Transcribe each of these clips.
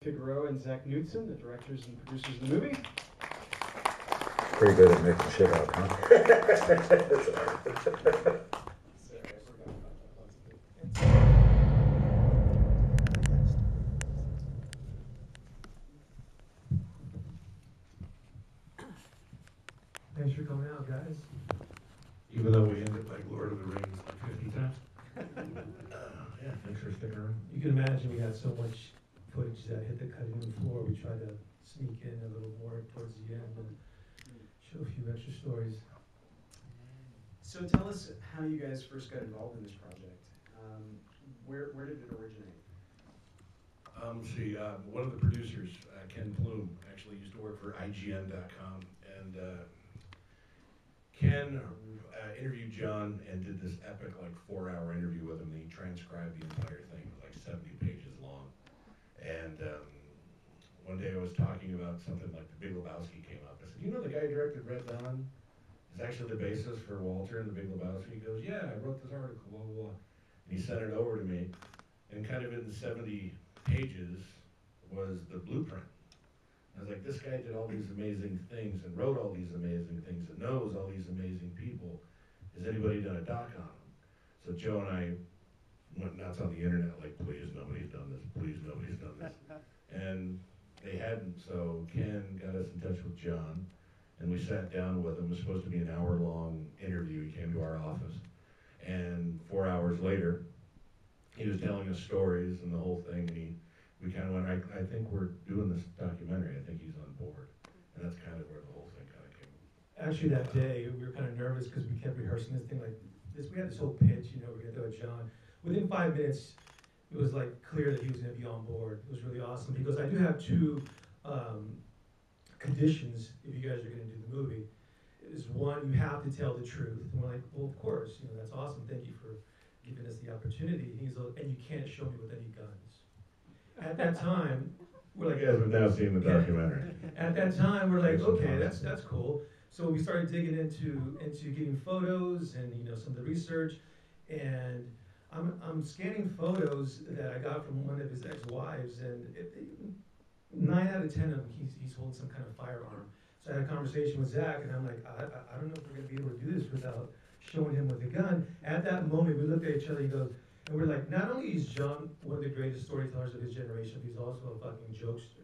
Figueroa and Knutson, the directors and producers of the movie. Pretty good at making shit up, huh? Sorry, I forgot about that. Thanks for coming out, guys. Even though we ended like Lord of the Rings like 50 times. Yeah, thanks for sticking around. You can imagine we had so much footage that hit the cutting room floor. We tried to sneak in a little more towards the end and show a few extra stories. So tell us how you guys first got involved in this project. Where did it originate? One of the producers, Ken Plume, actually used to work for IGN.com, and Ken interviewed John and did this epic like 4-hour interview with him, and he transcribed the entire thing. It was like 70 pages long. And one day I was talking about something like The Big Lebowski came up. I said, you know the guy who directed Red Dawn is actually the basis for Walter and The Big Lebowski? He goes, yeah, I wrote this article, blah, blah, blah. And he sent it over to me, and kind of in the 70 pages was the blueprint. I was like, this guy did all these amazing things and wrote all these amazing things and knows all these amazing people. Has anybody done a doc on him? So Joe and I went nuts on the internet, like, please, nobody's done this, please, nobody's done this. And they hadn't, so Ken got us in touch with John, and we sat down with him. It was supposed to be an hour-long interview. He came to our office, and 4 hours later, he was telling us stories and the whole thing, and we kind of went, I think we're doing this documentary. I think he's on board. And that's kind of where the whole thing kind of came. Actually, that day, we were kind of nervous because we kept rehearsing this thing like this. We had this whole pitch, you know, we had to go with John. Within 5 minutes, it was like clear that he was going to be on board. It was really awesome because I do have two conditions if you guys are going to do the movie. Is one, you have to tell the truth. And we're like, well, of course, you know, that's awesome. Thank you for giving us the opportunity. He's like, and you can't show me with any guns. At that time, we're like, you guys have now seen the documentary. At that time, we're like, okay, that's cool. So we started digging into getting photos and some of the research, and I'm scanning photos that I got from one of his ex-wives, and 9 out of 10 of them he's holding some kind of firearm. So I had a conversation with Zach, and I'm like, I don't know if we're gonna be able to do this without showing him with a gun. At that moment, we looked at each other. He goes. And we're like, not only is John one of the greatest storytellers of his generation, he's also a fucking jokester.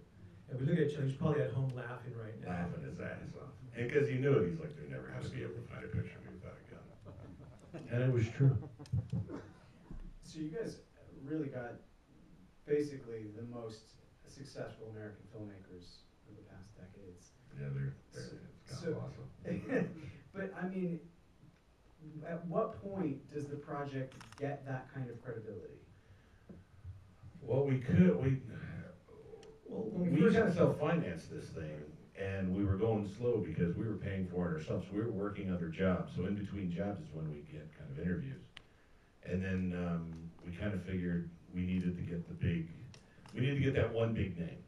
And we look at each other, he's probably at home laughing right now. Laughing his ass off. And because he knew it, he's like, they're never going to be able to find a picture of me without a gun. And it was true. So you guys really got basically the most successful American filmmakers of the past decades. Yeah, it's kind of awesome. But I mean, at what point does the project get that kind of credibility? Well, we kind of self-financed this thing, and we were going slow because we were paying for it ourselves. We were working other jobs, so in between jobs is when we get kind of interviews. And then we kind of figured we needed to get that one big name.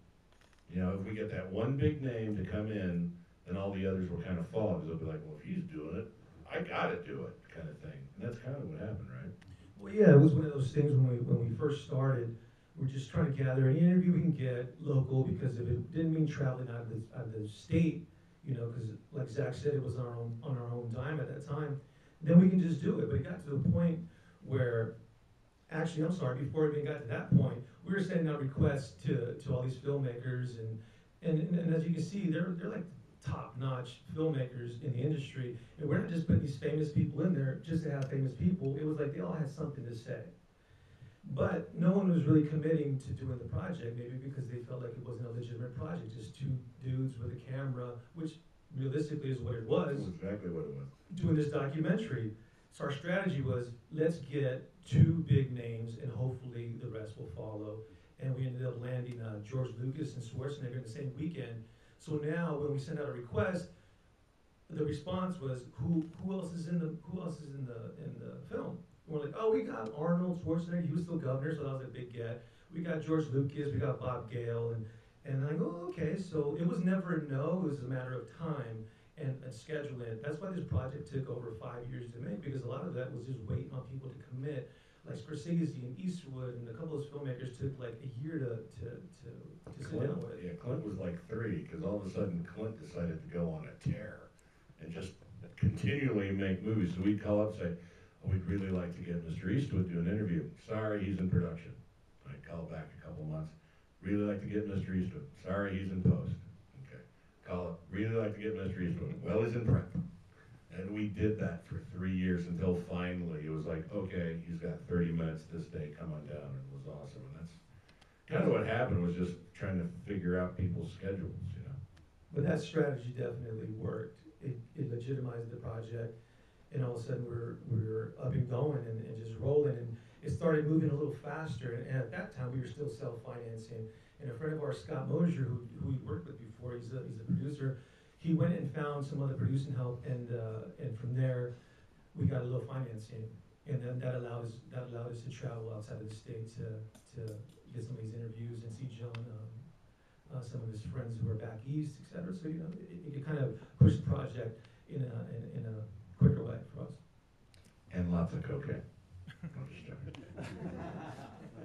You know, if we get that one big name to come in, then all the others will kind of fall, because they'll be like, well, if he's doing it, I gotta do it, kind of thing. And that's kind of what happened, right? Well, yeah, it was one of those things when we first started. We're just trying to gather any interview we can get local, because if it didn't mean traveling out of the state, because like Zach said, it was on our own dime at that time. Then we can just do it. But it got to the point where, actually, I'm sorry, before it even got to that point, we were sending out requests to all these filmmakers, and as you can see, they're like top-notch filmmakers in the industry, and we're not just putting these famous people in there just to have famous people. It was like they all had something to say. But no one was really committing to doing the project, maybe because they felt like it wasn't a legitimate project, just two dudes with a camera, which realistically is what it was. That's exactly what it was. Doing this documentary. So our strategy was, let's get two big names, and hopefully the rest will follow. And we ended up landing George Lucas and Schwarzenegger in the same weekend. So now, when we send out a request, the response was, "Who else is in the film?" And we're like, "Oh, we got Arnold Schwarzenegger. He was still governor, so that was a big get. We got George Lucas. We got Bob Gale, and I go, okay." So it was never a no. It was a matter of time and scheduling it. That's why this project took over 5 years to make, because a lot of that was just waiting on people to commit. like Scorsese and Eastwood and a couple of those filmmakers took like a year to sit down with. Yeah, Clint was like 3, because all of a sudden Clint decided to go on a tear and just continually make movies. So we'd call up and say, oh, we'd really like to get Mr. Eastwood to do an interview. Sorry, he's in production. I'd call back a couple months. Really like to get Mr. Eastwood. Sorry, he's in post. Okay. Call up. Really like to get Mr. Eastwood. Well, he's in prep. And we did that for 3 years until finally it was like, okay, he's got 30 minutes this day, come on down. And it was awesome. And that's kind of what happened, was just trying to figure out people's schedules, you know. But that strategy definitely worked. It legitimized the project, and all of a sudden we're up and going and just rolling, and it started moving a little faster. And at that time we were still self-financing. And a friend of ours, Scott Mosier, who we worked with before, he's a producer. He went and found some other producing help, and from there we got a little financing, and then that allowed us to travel outside of the state to get some of these interviews and see John, some of his friends who are back east, etc. So it kind of pushed the project in a quicker way for us. And lots of cocaine. I'm just joking.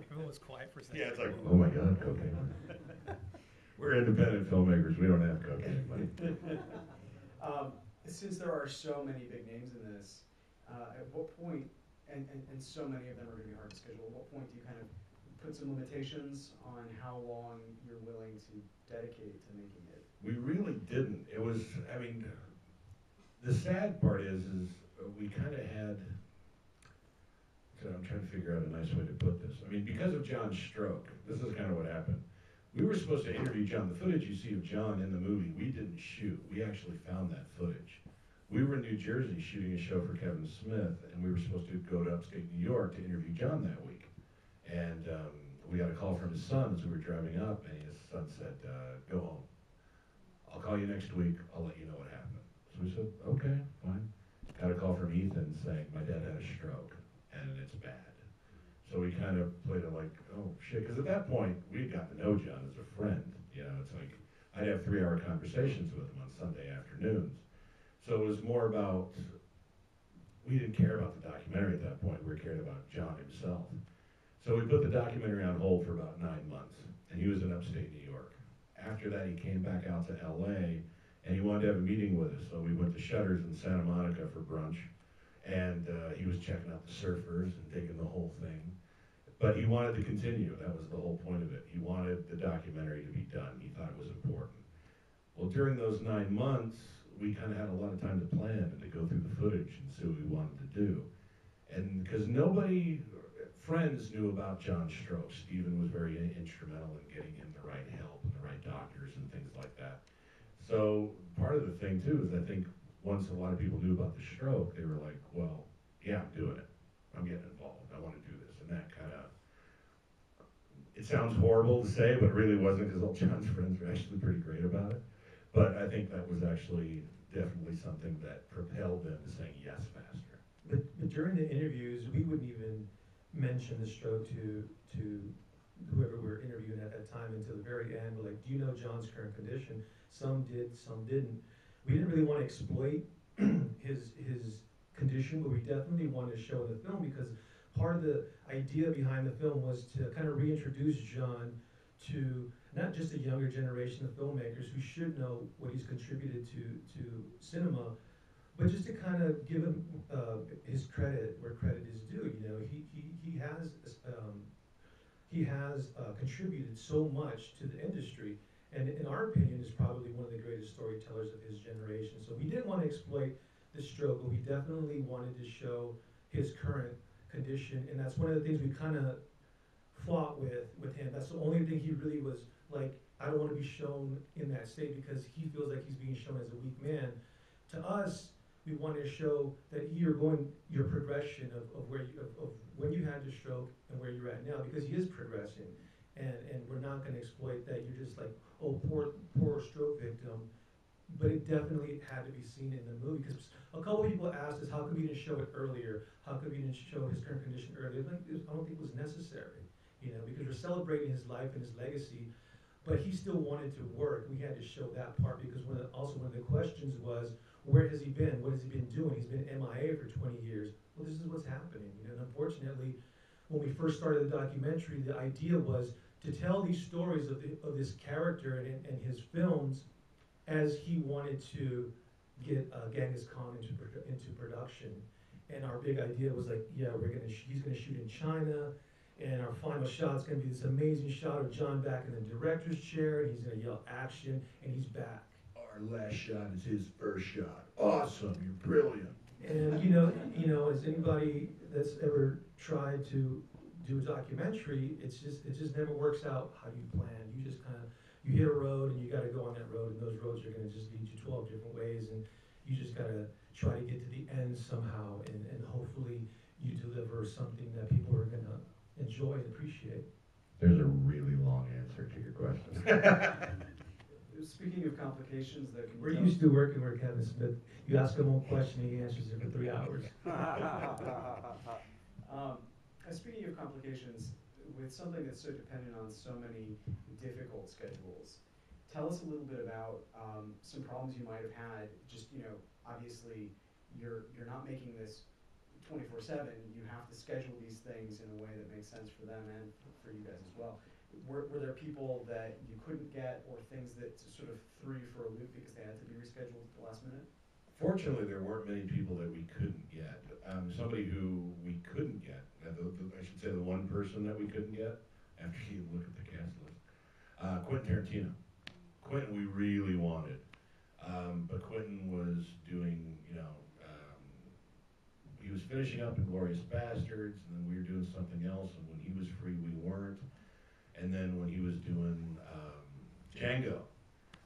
Everyone was quiet for a second. Yeah, it's like, oh my God, cocaine. We're independent filmmakers. We don't have cocaine money. Since there are so many big names in this, at what point, and so many of them are going to be hard to schedule, at what point do you kind of put some limitations on how long you're willing to dedicate to making it? We really didn't. It was, I mean, the sad part is we kind of had, so I'm trying to figure out a nice way to put this. I mean, because of John's stroke, this is kind of what happened. We were supposed to interview John. The footage you see of John in the movie, we didn't shoot. We actually found that footage. We were in New Jersey shooting a show for Kevin Smith, and we were supposed to go to upstate New York to interview John that week. And we got a call from his son as we were driving up, and his son said, go home. I'll call you next week. I'll let you know what happened. So we said, okay, fine. Got a call from Ethan saying, my dad had a stroke, and it's bad. So we kind of played it like, oh shit, because at that point, we'd gotten to know John as a friend. You know, it's like, I'd have 3-hour conversations with him on Sunday afternoons. So it was more about, we didn't care about the documentary at that point, we cared about John himself. So we put the documentary on hold for about 9 months, and he was in upstate New York. After that, he came back out to LA, and he wanted to have a meeting with us, so we went to Shutters in Santa Monica for brunch, and he was checking out the surfers and digging the whole thing. But he wanted to continue, that was the whole point of it. He wanted the documentary to be done, he thought it was important. Well, during those 9 months, we kind of had a lot of time to plan and to go through the footage and see what we wanted to do. And because friends knew about John's stroke. Stephen was very instrumental in getting him the right help and the right doctors and things like that. So part of the thing too is I think once a lot of people knew about the stroke, they were like, well, yeah, I'm doing it. I'm getting involved. I want to do this. And that kind of, it sounds horrible to say, but it really wasn't, because all John's friends were actually pretty great about it. But I think that was actually definitely something that propelled them to saying yes faster. But during the interviews, we wouldn't even mention the stroke to whoever we were interviewing at that time until the very end. We're like, do you know John's current condition? Some did, some didn't. We didn't really want to exploit his condition, but we definitely wanted to show in the film, because part of the idea behind the film was to kind of reintroduce John to not just a younger generation of filmmakers who should know what he's contributed to cinema, but just to kind of give him his credit where credit is due. You know, he has contributed so much to the industry, and in our opinion is probably one of the greatest storytellers of his generation. So we didn't want to exploit the stroke, but we definitely wanted to show his current condition, and that's one of the things we kind of fought with him. That's the only thing he really was like, I don't want to be shown in that state, because he feels like he's being shown as a weak man. To us, we wanted to show that your progression of when you had the stroke and where you're at now, because he is progressing, and we're not going to exploit that you're just like, oh, poor stroke victim. But it definitely had to be seen in the movie, because a couple of people asked us, how come we didn't show it earlier? How come we didn't show his current condition earlier? I don't think it was necessary, you know, because we're celebrating his life and his legacy, but he still wanted to work. We had to show that part, because one of the questions was, where has he been? What has he been doing? He's been MIA for 20 years. Well, this is what's happening, you know, and unfortunately, when we first started the documentary, the idea was to tell these stories of this character and his films as he wanted to get Genghis Khan into production. And our big idea was like, yeah, he's gonna shoot in China, and our final shot's gonna be this amazing shot of John back in the director's chair, and he's gonna yell action, and he's back. Our last shot is his first shot. Awesome, you're brilliant. And you know, as anybody that's ever tried to do a documentary, it just never works out how you plan. You just you hit a road and you got to go on that road, and those roads are going to just lead you 12 different ways, and you just got to try to get to the end somehow, and hopefully you deliver something that people are going to enjoy and appreciate. There's a really long answer to your question. Speaking of complications that can We're used to working with Kevin Smith. You ask him one question, he answers it for 3 hours. Speaking of complications, with something that's so dependent on so many difficult schedules, tell us a little bit about some problems you might have had. Just, obviously you're not making this 24/7. You have to schedule these things in a way that makes sense for them and for you guys as well. Were there people that you couldn't get, or things that sort of threw you for a loop because they had to be rescheduled at the last minute? Fortunately, there weren't many people that we couldn't get. Somebody who we couldn't get, I should say the one person that we couldn't get, after you look at the cast list, Quentin Tarantino. Quentin we really wanted, but Quentin was doing, he was finishing up Inglourious Bastards, and then we were doing something else, and when he was free, we weren't. And then when he was doing Django,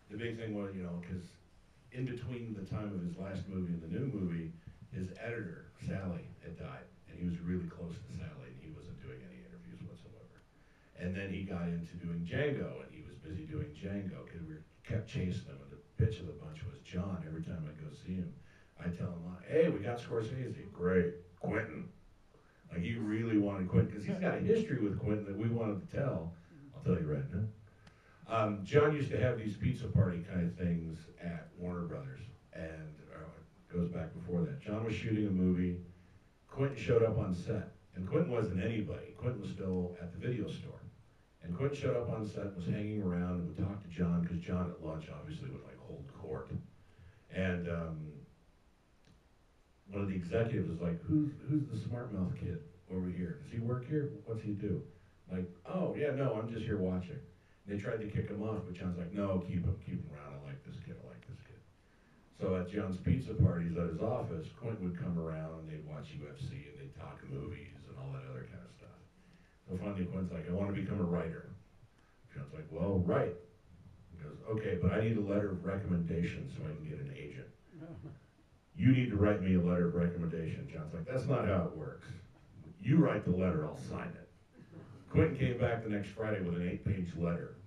the big thing was, because in between the time of his last movie and the new movie, his editor, Sally, had died, and he was really close to Sally, and he wasn't doing any interviews whatsoever. And then he got into doing Django, and he was busy doing Django, because we kept chasing him, and the bitch of the bunch was John. Every time I go see him, I tell him, hey, we got Scorsese. Great. Quentin. Like, he really wanted Quentin, because he's got a history with Quentin that we wanted to tell. I'll tell you right now. John used to have these pizza party kind of things at Warner Brothers, and it goes back before that. John was shooting a movie. Quentin showed up on set, and Quentin wasn't anybody. Quentin was still at the video store. And Quentin showed up on set, was hanging around, and would talk to John, because John at lunch obviously would hold court. And one of the executives was like, who's the smart mouth kid over here? Does he work here? What's he do? Like, oh, yeah, no, I'm just here watching. And they tried to kick him off, but John's like, no, keep him around. I like this kid. So at John's pizza parties at his office, Quentin would come around, and they'd watch UFC, and they'd talk movies and all that other kind of stuff. So finally, Quentin's like, I want to become a writer. John's like, well, write. He goes, okay, but I need a letter of recommendation so I can get an agent. You need to write me a letter of recommendation. John's like, that's not how it works. You write the letter, I'll sign it. Quentin came back the next Friday with an 8-page letter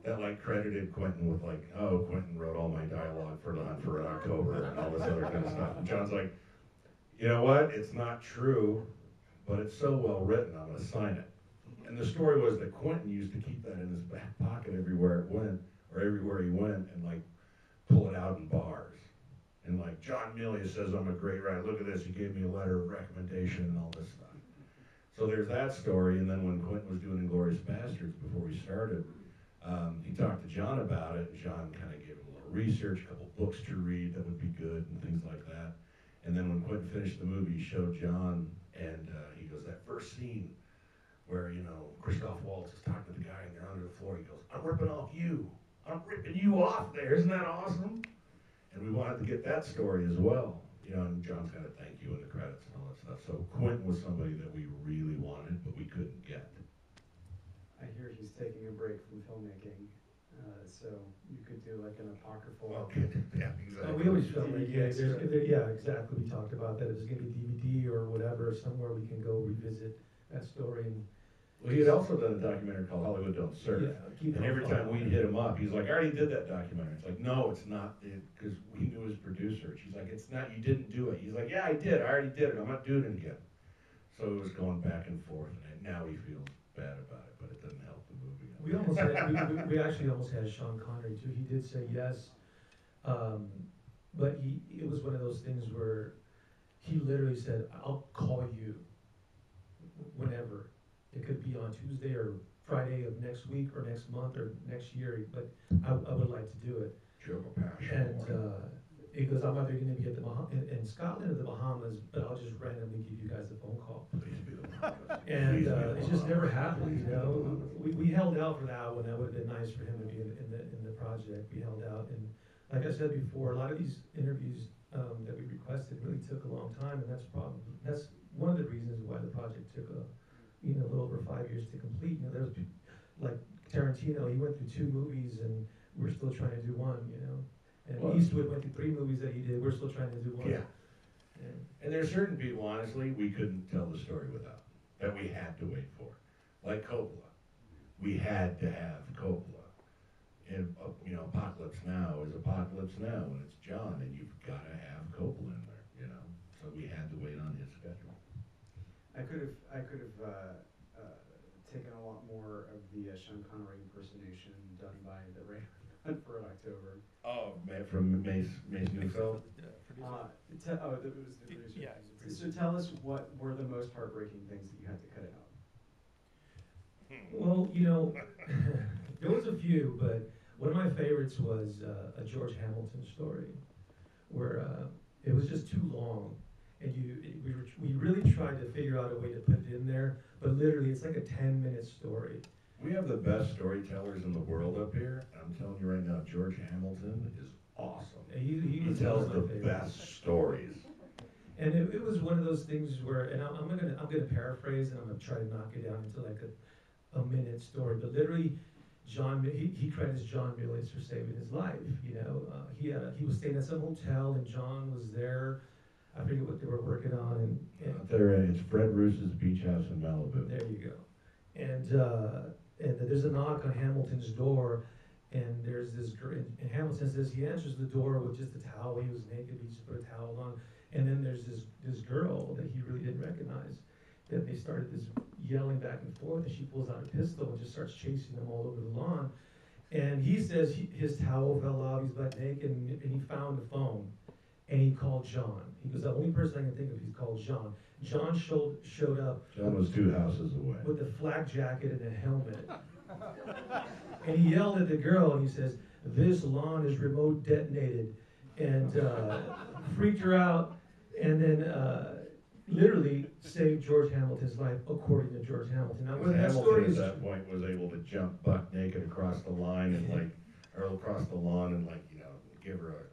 that credited Quentin with Quentin wrote all my dialogue for The Hunt for Red October and all this other kind of stuff. And John's like, you know what? It's not true, but it's so well written, I'm gonna sign it. And the story was that Quentin used to keep that in his back pocket everywhere it went, or everywhere he went, and pull it out in bars. And John Milius says I'm a great writer. Look at this, he gave me a letter of recommendation and all this stuff. So there's that story, and then when Quentin was doing Inglourious Bastards before we started, he talked to John about it, and John kind of gave him a little research, a couple books to read that would be good, and things like that. And then when Quentin finished the movie, he showed John, and he goes, that first scene where, Christoph Waltz is talking to the guy, and they're under the floor, he goes, I'm ripping off you. I'm ripping you off there. Isn't that awesome? And we wanted to get that story as well. And John's got to thank you in the credits and all that stuff. So Quentin was somebody that we really wanted, but we couldn't get. I hear he's taking a break from filmmaking, so you could do an apocryphal. Okay. Yeah, exactly. We always felt like, DVD extra. yeah, exactly. We talked about that. It was going to be DVD or whatever, somewhere we can go revisit that story. Well, he had also done a documentary called Hollywood Don't Surf. Yeah, and every time we'd hit him up, he's like, I already did that documentary. It's like, no, it's not, because we knew his producer. She's like, it's not, you didn't do it. He's like, yeah, I did. I already did it. I'm not doing it again. So it was going back and forth, and now he feels bad about it, but it doesn't help the movie. We almost had, we actually almost had Sean Connery too. He did say yes, but it was one of those things where he literally said, I'll call you. whenever. It could be on Tuesday or Friday of next week or next month or next year, but I would like to do it. And he goes, I'm either going to be at in Scotland or the Bahamas, but I'll just randomly give you guys a phone call. Please be the Bahamas. And Please be the it just Bahamas. never happened, you know. We held out for that one. That would have been nice for him to be in the project. We held out, and like I said before, a lot of these interviews that we requested really took a long time, and that's one of the reasons why the project took a little over 5 years to complete. You know, there's like Tarantino, he went through 2 movies, and we're still trying to do one. You know, and Well, Eastwood went through 3 movies that he did. We're still trying to do one. Yeah. And there's certain people, honestly, we couldn't tell the story without, that we had to wait for. Like Coppola. We had to have Coppola. And, Apocalypse Now is Apocalypse Now, and it's John, and you've got to have Coppola in there, you know? So we had to wait on his schedule. I could have taken a lot more of the Sean Connery impersonation done by the Ray for October. Oh, man, from Mace Neufeld? It was the producer. Yeah. So tell us what were the most heartbreaking things that you had to cut out. Well, there was a few, but one of my favorites was a George Hamilton story, where it was just too long, and we really tried to figure out a way to put it in there, but literally it's like a 10-minute story. We have the best storytellers in the world up here. I'm telling you right now, George Hamilton is awesome. And He was tells one of the my favorites. best stories. And it was one of those things where, and I'm gonna paraphrase, and I'm gonna try to knock it down into like a minute story, but literally, he credits John Milius for saving his life. He was staying at some hotel, and John was there. I forget what they were working on, and It's Fred Roos's beach house in Malibu. there you go. And there's a knock on Hamilton's door, and there's this girl, and Hamilton says he answers the door with just a towel. He was naked, he just put a towel on. And then there's this girl that he really didn't recognize. That they started this yelling back and forth, and she pulls out a pistol and just starts chasing them all over the lawn. And he says his towel fell off, he's butt naked, and he found the phone, and he called John. He goes, the only person I can think of, he's called John. John showed up. John was 2 houses away. With a flak jacket and a helmet. And he yelled at the girl, and he says, "This lawn is remote detonated," and freaked her out, and then literally saved George Hamilton's life, according to George Hamilton. Now, Because that story Hamilton is at that point was able to jump buck naked across the line and or across the lawn and give her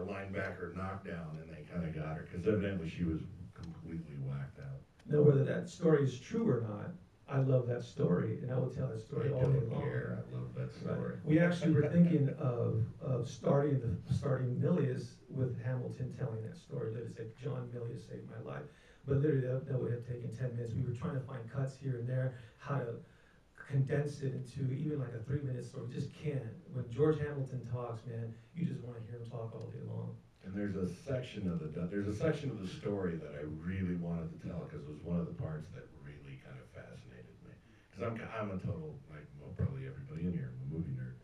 a linebacker knockdown, and they kind of got her because evidently she was completely whacked out. now whether that story is true or not. I love that story, and I will tell that story all day long. I love that story. Right. We actually were thinking of starting Milius with Hamilton telling that story. Literally said, John Milius saved my life. But literally that would have taken 10 minutes. We were trying to find cuts here and there, how to condense it into even like a 3-minute story. We just can't. When George Hamilton talks, man, you just want to hear him talk all day long. And there's a section of the story that I really wanted to tell because it was one of the parts that really kind of fascinated me. Because I'm a total, probably everybody in here, I'm a movie nerd.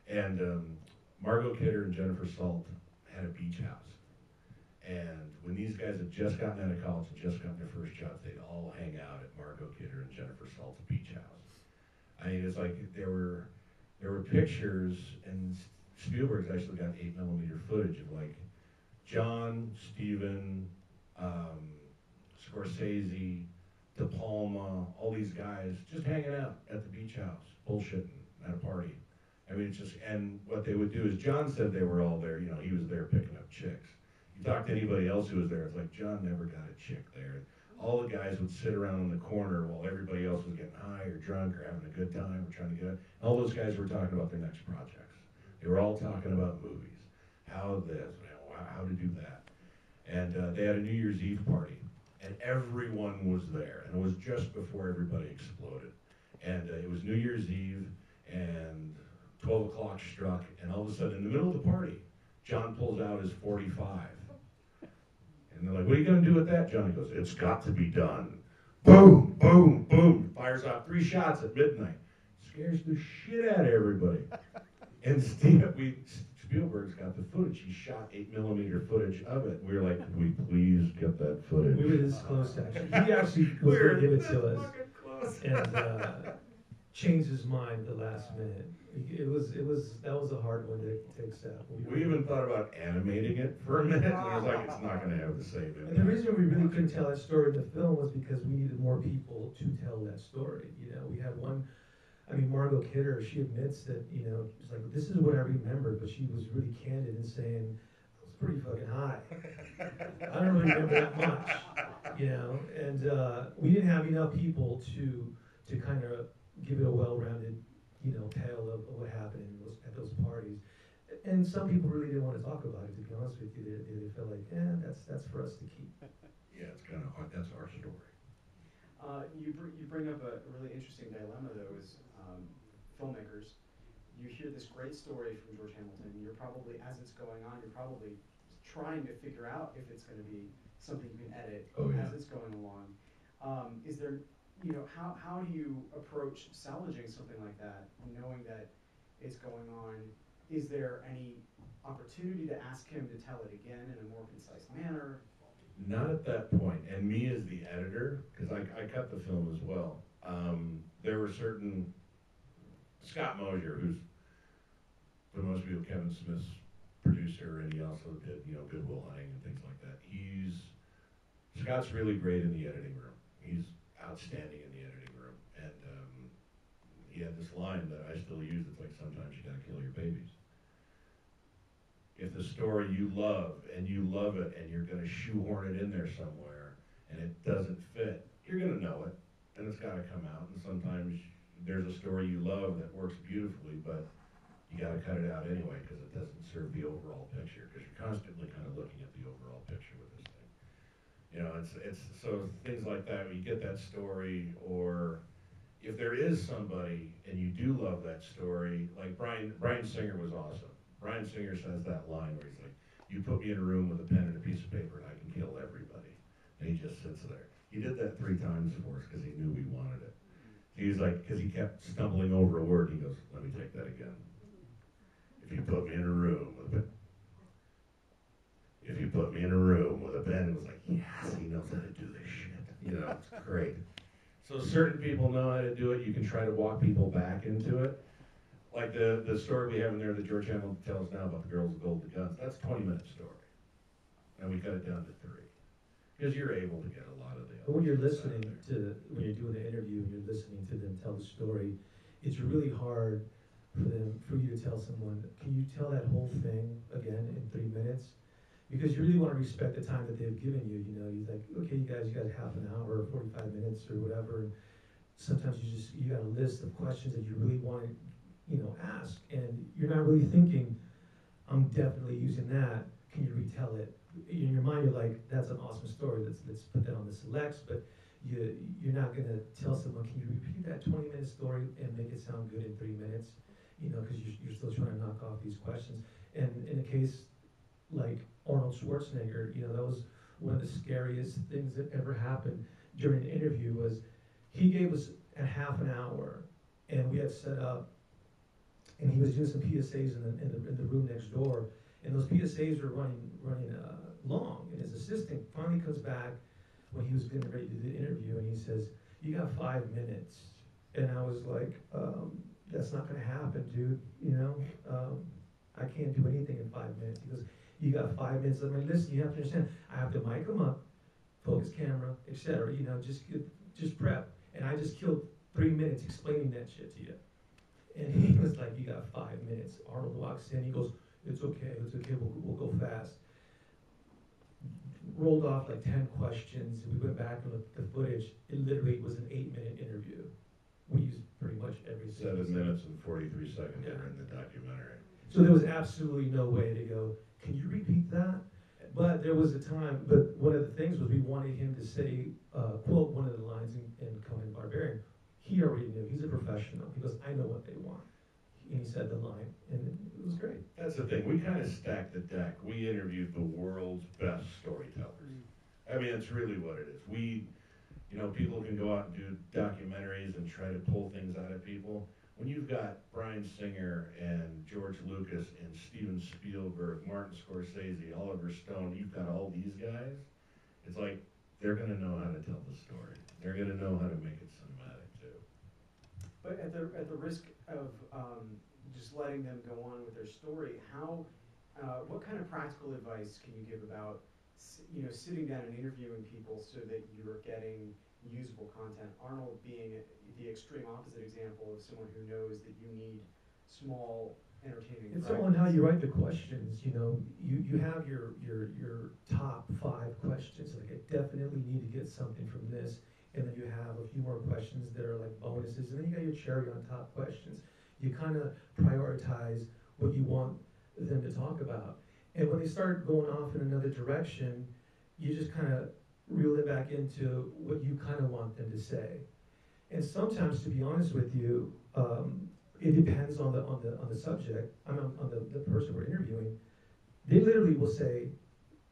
And Margot Kidder and Jennifer Salt had a beach house. And when these guys had just gotten out of college and just gotten their first jobs, they'd all hang out at Margot Kidder and Jennifer Salt's beach house. I mean, it's like there were pictures, and Spielberg's actually got 8mm footage of John, Steven, Scorsese, De Palma, all these guys just hanging out at the beach house, bullshitting at a party. I mean, it's just, and what they would do is, John said they were all there, he was there picking up chicks. You talk to anybody else who was there, it's like, John never got a chick there. All the guys would sit around in the corner while everybody else was getting high or drunk or having a good time or trying to get out. All those guys were talking about their next projects. They were all talking about movies, how this, how to do that. And they had a New Year's Eve party, and everyone was there, and it was just before everybody exploded. And it was New Year's Eve, and 12 o'clock struck, and all of a sudden, in the middle of the party, John pulls out his .45. And they're like, what are you going to do with that, John? He goes, it's got to be done. Boom, boom, boom. Fires off 3 shots at midnight. Scares the shit out of everybody. And Spielberg's got got the footage. He shot 8mm footage of it. We were like, could we please get that footage? We were this close, actually. He actually was going to give it to us, Close. and changed his mind the last minute. That was a hard one to accept. We even thought about animating it for a minute, and I was like, it's not going to have the same impact. And the reason we really couldn't tell that story in the film was because we needed more people to tell that story. You know, we had one. I mean, Margot Kidder, she admits that, you know, she's like, this is what I remembered, but she was really candid in saying, I was pretty fucking high. I don't really remember that much, you know, and we didn't have enough people to kind of give it a well-rounded, you know, tale of what happened at those parties. And some people really didn't want to talk about it, to be honest with you. They felt like, that's for us to keep. Yeah, it's kind of, that's our story. You bring up a really interesting dilemma, though, is filmmakers. You hear this great story from George Hamilton, and you're probably, as it's going on, you're probably trying to figure out if it's going to be something you can edit as it's going along. Is there, you know, how do you approach salvaging something like that, knowing that it's going on? Is there any opportunity to ask him to tell it again in a more concise manner? Not at that point. And me as the editor, because I cut the film as well, there were certain, Scott Mosier, who's for most people Kevin Smith's producer, and he also did, you know, Good Will Hunting and things like that. Scott's really great in the editing room. He's outstanding in the editing room. And he had this line that I still use, it's like, sometimes you gotta kill your babies. If the story you love and you love it and you're going to shoehorn it in there somewhere and it doesn't fit, you're going to know it and it's got to come out. And sometimes there's a story you love that works beautifully, but you got to cut it out anyway because it doesn't serve the overall picture, because you're constantly kind of looking at the overall picture with this thing. You know, it's so things like that, when you get that story, or if there is somebody and you do love that story, like Brian Singer was awesome. Brian Singer says that line where he's like, you put me in a room with a pen and a piece of paper and I can kill everybody. And he just sits there. He did that 3 times for us because he knew we wanted it. He was like, because he kept stumbling over a word, he goes, let me take that again. If you put me in a room with a pen. If you put me in a room with a pen, it was like, yes, he knows how to do this shit. You know, it's great. So certain people know how to do it. You can try to walk people back into it. Like the story we have in there that George Hamilton tells now about the girls with golden guns, that's a 20-minute story. And we cut it down to 3. Because you're able to get a lot of the But when you're listening when you're doing the interview and you're listening to them tell the story, it's really hard for you to tell someone, can you tell that whole thing again in 3 minutes? Because you really want to respect the time that they've given you. You know, you're like, okay, you got half an hour or 45 minutes or whatever. And sometimes you got a list of questions that you really want to, you know, ask, and you're not really thinking, I'm definitely using that, can you retell it? In your mind, you're like, that's an awesome story, let's put that on the selects, but you're not going to tell someone, can you repeat that 20-minute story and make it sound good in 3 minutes? You know, because you're still trying to knock off these questions. And in a case like Arnold Schwarzenegger, you know, that was one of the scariest things that ever happened during the interview. Was he gave us a half an hour, and we had set up, and he was doing some PSAs in the room next door, and those PSAs were running long. And his assistant finally comes back when he was getting ready to do the interview, and he says, "You got 5 minutes." And I was like, "That's not going to happen, dude. You know, I can't do anything in 5 minutes." He goes, "You got 5 minutes." I'm like, "Listen, you have to understand. I have to mic him up, focus camera, etc. You know, just prep." And I just killed 3 minutes explaining that shit to you. And he was like, "You got 5 minutes." Arnold walks in, he goes, it's okay, we'll go fast. Rolled off like 10 questions, and we went back and looked at the footage. It literally was an 8-minute interview. We used pretty much every 7 minutes and 43 seconds Yeah. are in the documentary. So there was absolutely no way to go, can you repeat that? But there was a time, but one of the things was we wanted him to say, quote one of the lines in Conan Barbarian. He already knew, he's a professional. He goes, I know what they want. And he said the line, and it was great. That's the thing, we kind of stacked the deck. We interviewed the world's best storytellers. I mean, it's really what it is. You know, people can go out and do documentaries and try to pull things out of people. when you've got Bryan Singer and George Lucas and Steven Spielberg, Martin Scorsese, Oliver Stone, you've got all these guys, it's like they're going to know how to tell the story. They're going to know how to make it cinematic too. But at the risk of just letting them go on with their story, what kind of practical advice can you give about sitting down and interviewing people so that you're getting usable content? Arnold being the extreme opposite example of someone who knows that you need small, entertaining. It's all on how you write the questions. You have your top 5 questions. Like, I definitely need to get something from this, and then you have a few more questions that are like bonuses, and then you got your cherry on top questions. You kind of prioritize what you want them to talk about, and when they start going off in another direction, you just kind of reel it back into what you kind of want them to say. And sometimes, to be honest with you, it depends on the subject. On the person we're interviewing. They literally will say,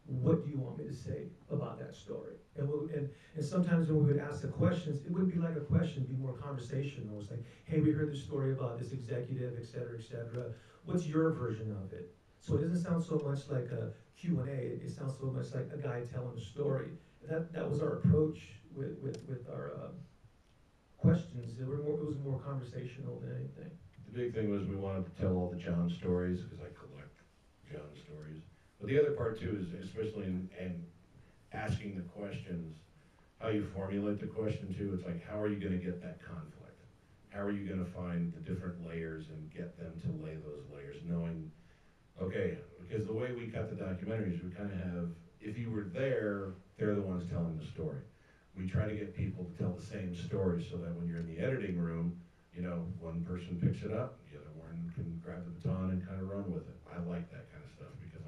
"What do you want me to say about that story?" And sometimes when we would ask the questions, it wouldn't be like a question; it'd be more conversational. It's like, "Hey, we heard this story about this executive, et cetera, et cetera. What's your version of it?" So it doesn't sound so much like a Q&A. It sounds so much like a guy telling a story. That was our approach with our questions. It was more conversational than anything. The big thing was we wanted to tell all the John stories, because I collect John stories. But the other part too is, especially in asking the questions, how you formulate the question too. It's like, how are you going to get that conflict? How are you going to find the different layers and get them to lay those layers, knowing, okay, because the way we cut the documentaries, we kind of have, if you were there, they're the ones telling the story. We try to get people to tell the same story so that when you're in the editing room, one person picks it up, the other one can grab the baton and kind of run with it. I like that kind of stuff because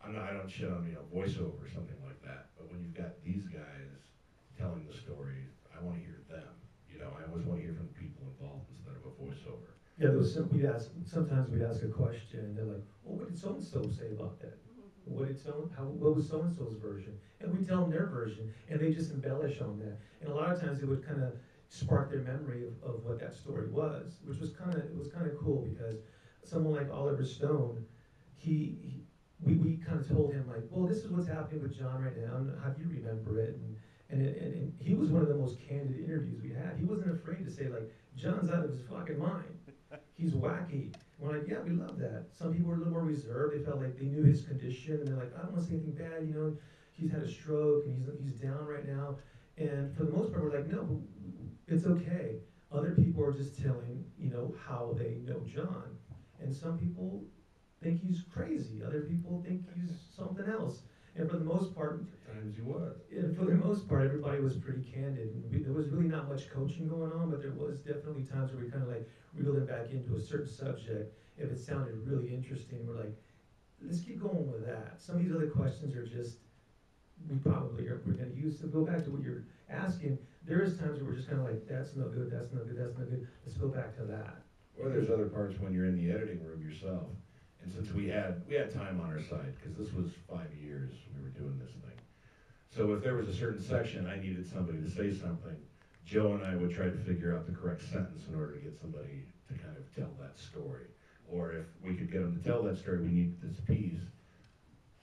I don't shit on voiceover or something like that. But when you've got these guys telling the story, I want to hear them. I always want to hear from the people involved instead of a voiceover. Yeah, sometimes we'd ask a question, and they're like, "Well, what did so and so say about that? What was so and so's version?" And we tell them their version, and they just embellish on that. And a lot of times it would kind of spark their memory of what that story was, which was kind of cool, because someone like Oliver Stone, we kind of told him, like, "Well, this is what's happening with John right now, and how do you remember it?" And he was one of the most candid interviews we had. He wasn't afraid to say, like, "John's out of his fucking mind. He's wacky." We're like, "Yeah, we love that." Some people were a little more reserved. They felt like they knew his condition, and they're like, "I don't want to say anything bad, he's had a stroke, and he's down right now." And for the most part, we're like, "No, it's okay." Other people are just telling, how they know John. And some people think he's crazy. Other people think he's something else. And for the most part, Times he was. for the most part, everybody was pretty candid. And there was really not much coaching going on, but there was definitely times where we kind of like reeled them back into a certain subject. If it sounded really interesting, we're like, let's keep going with that. Some of these other questions are just, we're going to use. To go back to what you're asking, there is times where we're just kind of like, that's no good, that's no good, that's no good. Let's go back to that. Or there's other parts when you're in the editing room yourself. And since we had time on our side, because this was 5 years we were doing this thing. So if there was a certain section I needed somebody to say something, Joe and I would try to figure out the correct sentence in order to get somebody to kind of tell that story. Or if we could get them to tell that story, we need this piece.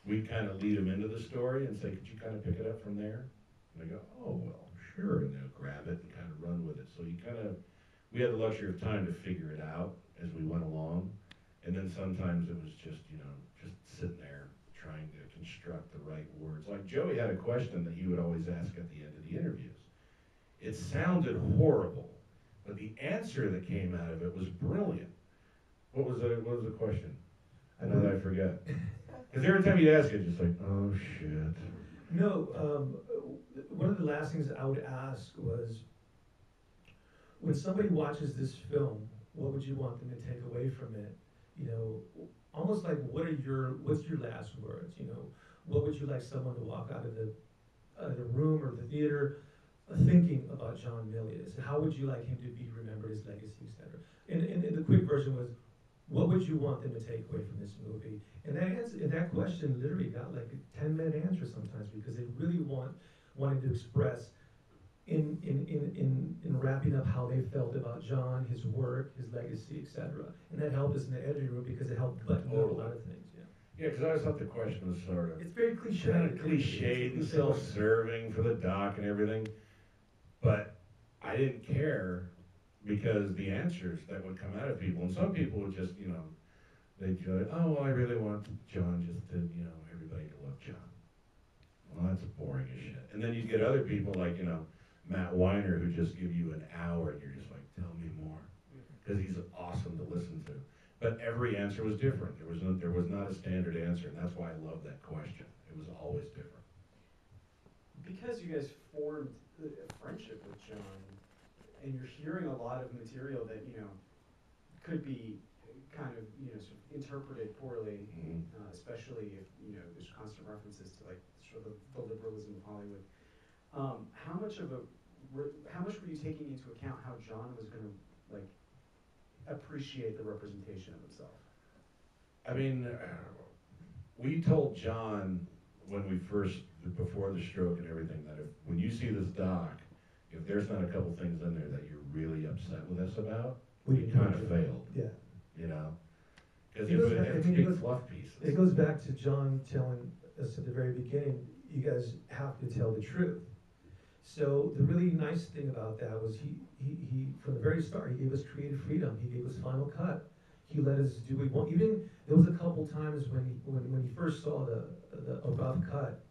We'd kind of lead them into the story and say, "Could you kind of pick it up from there?" And they go, "Oh, well, sure." And they'll grab it and kind of run with it. So we had the luxury of time to figure it out as we went along. And then sometimes it was just sitting there trying to construct the right words. Like Joey had a question that he would always ask at the end of the interviews. It sounded horrible, but the answer that came out of it was brilliant. What was the question? I know that I forget. Because every time you'd ask it, just like, "Oh shit." No, one of the last things I would ask was, when somebody watches this film, what would you want them to take away from it? Almost like, what's your last words? What would you like someone to walk out of the room or the theater thinking about John Milius? How would you like him to be remembered, his legacy, etc.? And the quick version was, what would you want them to take away from this movie? And that question literally got like a 10-minute answer sometimes, because they really wanted to express in wrapping up how they felt about John, his work, his legacy, etc. And that helped us in the editing room because it helped button up a lot of things. Yeah, because I always thought the question was sort of It's very cliche. kind of cliched and self-serving for the doc and everything, but I didn't care because the answers that would come out of people, and some people would just, you know, they'd go, oh, well, I really want John just to, you know, everybody to love John. Well, that's boring as shit. And then you get other people like, you know, Matt Weiner, who just give you an hour and you're just like, tell me more, because he's awesome to listen to. But every answer was different. There was not a standard answer, and that's why I love that question. It was always different. Because you guys formed a friendship with John, and you're hearing a lot of material that, you know, could be kind of, you know, sort of interpreted poorly, especially if, you know, there's constant references to like sort of the liberalism of Hollywood. How much were you taking into account how John was going to like appreciate the representation of himself? I mean, we told John when we first, before the stroke and everything, that when you see this doc, if there's not a couple things in there that you're really upset with us about, we kind of failed. Yeah. You know? Because it's big fluff pieces. It goes back to John telling us at the very beginning, you guys have to tell the truth. So the really nice thing about that was he from the very start, he gave us creative freedom. He gave us final cut. He let us do what we want. Even there was a couple times when he first saw a rough cut,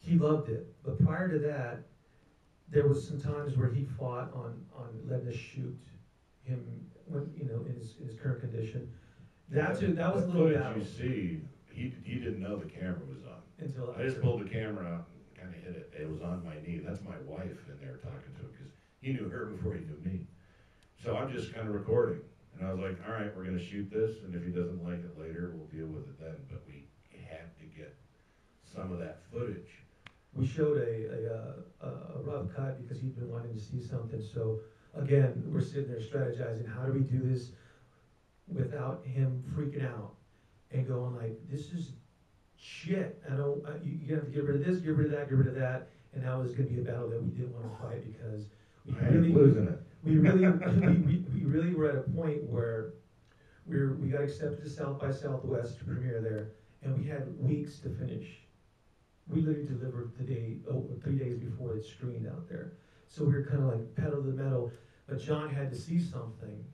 he loved it. But prior to that, there was some times where he fought on letting us shoot him when, you know, in his current condition. That was a little battle. You see, he didn't know the camera was on. Until I just pulled the camera out and kind of hit it. It was on my knee. That's my wife in there talking to him because he knew her before he knew me. So I'm just kind of recording. And I was like, all right, we're going to shoot this, and if he doesn't like it later, we'll deal with it then. But we had to get some of that footage. We showed a rough cut because he'd been wanting to see something. So again, we're sitting there strategizing, how do we do this without him freaking out and going like, this is shit. You have to get rid of this, get rid of that, get rid of that. And that was going to be a battle that we didn't want to fight because we really were at a point where we got accepted to South by Southwest to premiere there, and we had weeks to finish. We literally delivered 3 days before it screened out there. So we were kind of like pedal to the metal, but John had to see something,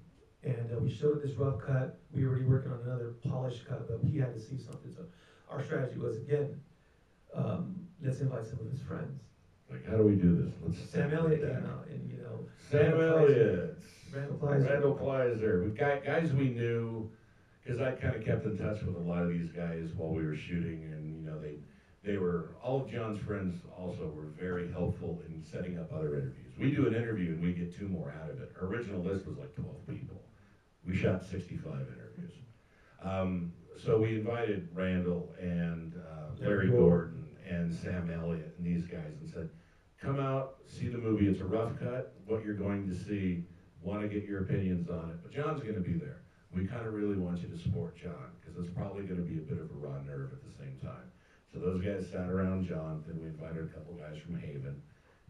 and we showed this rough cut. We were already working on another polished cut, but he had to see something. So our strategy was, again, let's invite some of his friends. Like, how do we do this? Sam Elliott came out, and, you know, Sam Elliott, Randall Kleiser, guys we knew, because I kind of kept in touch with a lot of these guys while we were shooting, and, you know, they were, all of John's friends also were very helpful in setting up other interviews. We do an interview and we get 2 more out of it. Our original list was like 12 people. We shot 65 interviews. So we invited Randall and Larry Gordon and Sam Elliott and these guys and said, come out, see the movie. It's a rough cut. What you're going to see, want to get your opinions on it. But John's going to be there. We kind of really want you to support John because it's probably going to be a bit of a raw nerve at the same time. So those guys sat around John, then we invited a couple guys from Haven,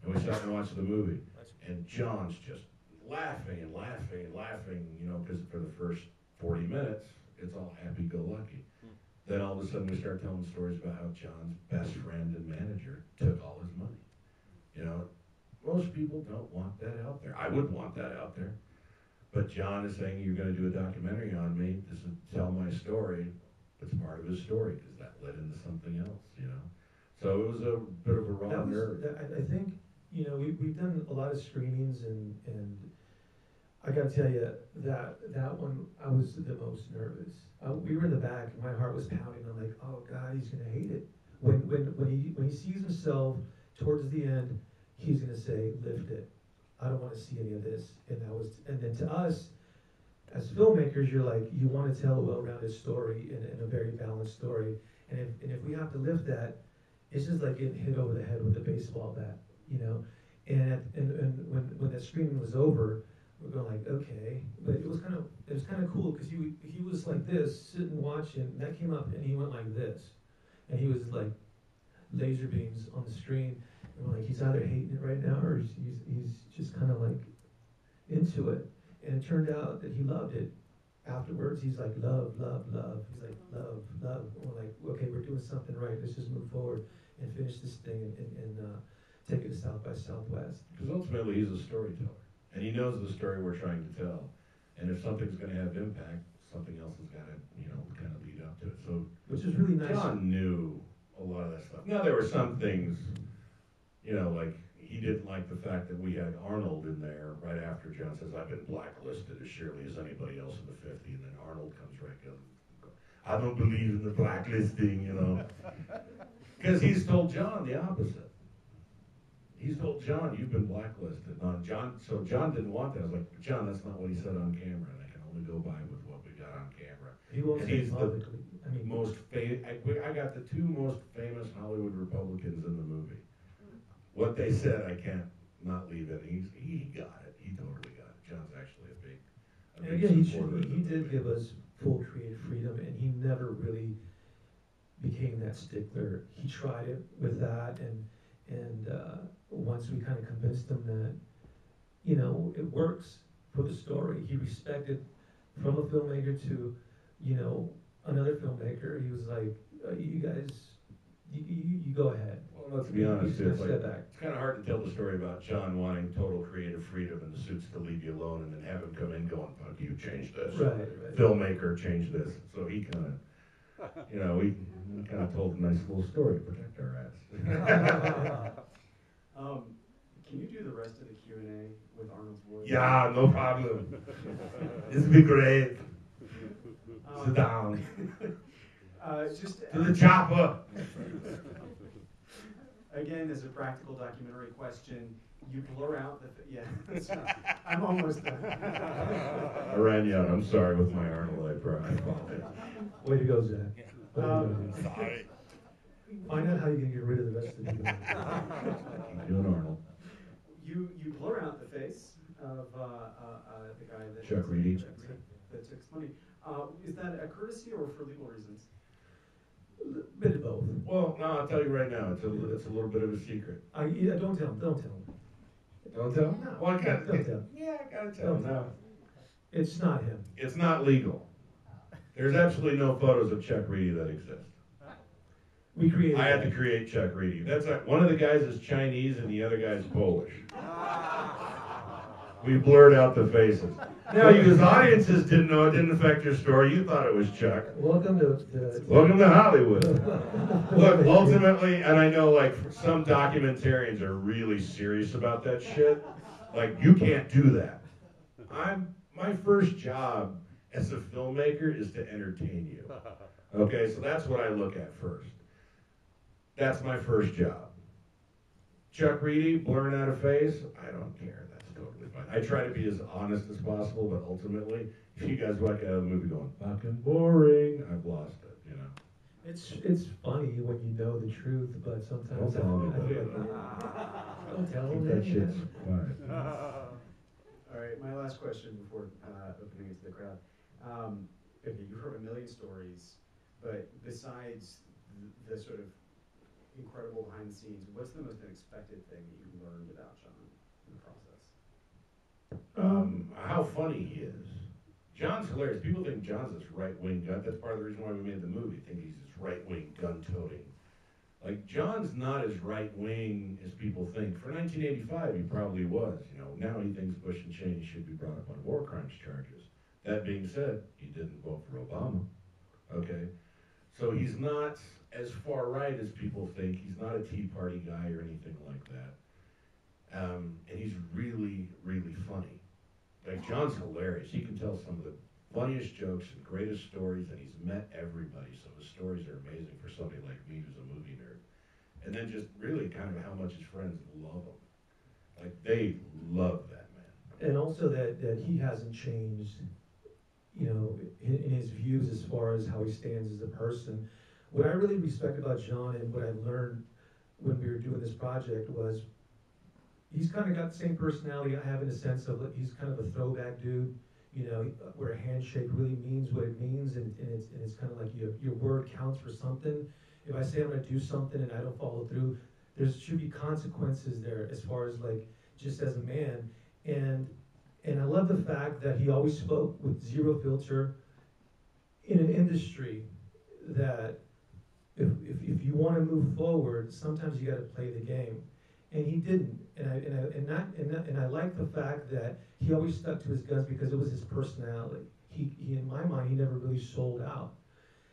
and we sat and watched the movie. And John's just laughing and laughing and laughing, you know, because for the first 40 minutes, it's all happy-go-lucky. Then all of a sudden we start telling stories about how John's best friend and manager took all his money. You know, most people don't want that out there. I wouldn't want that out there. But John is saying, you're going to do a documentary on me. This is tell my story. It's part of his story because that led into something else, you know. So it was a bit of a raw nerve. I think, you know, we've done a lot of screenings, and I got to tell you that one I was the most nervous. We were in the back, and my heart was pounding. I'm like, oh God, he's gonna hate it. When he sees himself towards the end, he's gonna say, lift it. I don't want to see any of this. And then to us, as filmmakers, you're like, you want to tell a well-rounded story and a very balanced story. And if we have to lift that, it's just like getting hit over the head with a baseball bat, you know. And when that screening was over, we're going like, okay. But it was kind of cool because he was like this, sitting watching. And that came up, and he went like this, and he was like laser beams on the screen. And we're like, he's either hating it right now or he's just kind of like into it. And it turned out that he loved it. Afterwards, he's like, love, love, love. He's like, love, love. And we're like, okay, we're doing something right. Let's just move forward and finish this thing and take it to South by Southwest. Because ultimately, he's a storyteller. And he knows the story we're trying to tell. And if something's going to have impact, something else has got to, kind of lead up to it. So, which is really nice. John knew a lot of that stuff. Now, there were some things, like he didn't like the fact that we had Arnold in there right after John says, I've been blacklisted as surely as anybody else in the 50, and then Arnold comes right in. I don't believe in the blacklisting, Because he's told John the opposite. He's told John, you've been blacklisted. So John didn't want that. I was like, John, that's not what he said on camera, and I can only go by with what we got on camera. He won't And say he's publicly. I got the two most famous Hollywood Republicans in the movie. What they said, I can't not leave it. He got it. He totally got it. John's actually a big and again, supporter of the he did movie. give us full creative freedom, and he never really became that stickler. He tried it with that, and once we kind of convinced him that, it works for the story, he respected from a filmmaker to, another filmmaker. He was like, you guys, you go ahead. Well, let's be honest, He's gonna it's step back. kind of hard to tell the story about John wanting total creative freedom and the suits to leave you alone, and then have him come in going, fuck you, change this. Right. Filmmaker, change this. So he kind of, we kind of told a nice little story to protect our ass. Can you do the rest of the Q&A with Arnold's voice? Yeah, no problem. This will be great. Sit down. Just To the chopper. Again, as a practical documentary question, you blur out I'm almost done. I ran you out. I'm sorry with my Arnold. I apologize. Way to go, Zach. Way to go, Zach. Sorry. Find out how you can get rid of the rest of the people. Keep doing Arnold. You blur out the face of the guy that Chuck Reedy. that took money. Is that a courtesy or for legal reasons? Bit of both. Well, no, I'll tell you right now. It's a little bit of a secret. Yeah, don't tell him. Don't tell him. Don't tell him? No, Well, I gotta, don't tell him. yeah, I gotta tell him now. It's not him. It's not legal. There's absolutely no photos of Chuck Reedy that exist. We created I had to that. create Chuck Reedy. That's like, one of the guys is Chinese and the other guy's Polish. We blurred out the faces. Now, you as audiences didn't know it didn't affect your story. You thought it was Chuck. Welcome to Welcome to Hollywood. Look, ultimately, and I know like some documentarians are really serious about that shit. Like, you can't do that. My first job as a filmmaker is to entertain you. Okay, so that's what I look at first. That's my first job. Chuck Reedy, blurring out a face, I don't care. That's totally fine. I try to be as honest as possible, but ultimately, if you guys walk out of the movie going, fucking boring, I've lost it, It's funny when you know the truth, but sometimes Don't tell anybody. don't tell Keep them that shit quiet. All right, my last question before opening it to the crowd. Okay, you've heard a million stories, but besides the sort of incredible behind the scenes, what's the most unexpected thing that you learned about John in the process? How funny he is. John's hilarious. People think John's this right-wing gun. That's part of the reason why we made the movie. Think he's this right-wing gun-toting. Like, John's not as right-wing as people think. For 1985, he probably was. Now he thinks Bush and Cheney should be brought up on war crimes charges. That being said, he didn't vote for Obama. Okay? So he's not as far right as people think. He's not a Tea Party guy or anything like that. And he's really, really funny. Like, John's hilarious. He can tell some of the funniest jokes and greatest stories, and he's met everybody, so his stories are amazing for somebody like me who's a movie nerd. And then just really kind of how much his friends love him. Like, they love that man. And also that he hasn't changed, in his views as far as how he stands as a person. What I really respect about John and what I learned when we were doing this project was he's kind of got the same personality I have in the sense of he's kind of a throwback dude, where a handshake really means what it means, and it's kind of like your word counts for something. If I say I'm going to do something and I don't follow through, there should be consequences there as far as like just as a man. And I love the fact that he always spoke with zero filter in an industry that if you want to move forward, sometimes you got to play the game. And he didn't. And I like the fact that he always stuck to his guns because it was his personality. He in my mind, he never really sold out.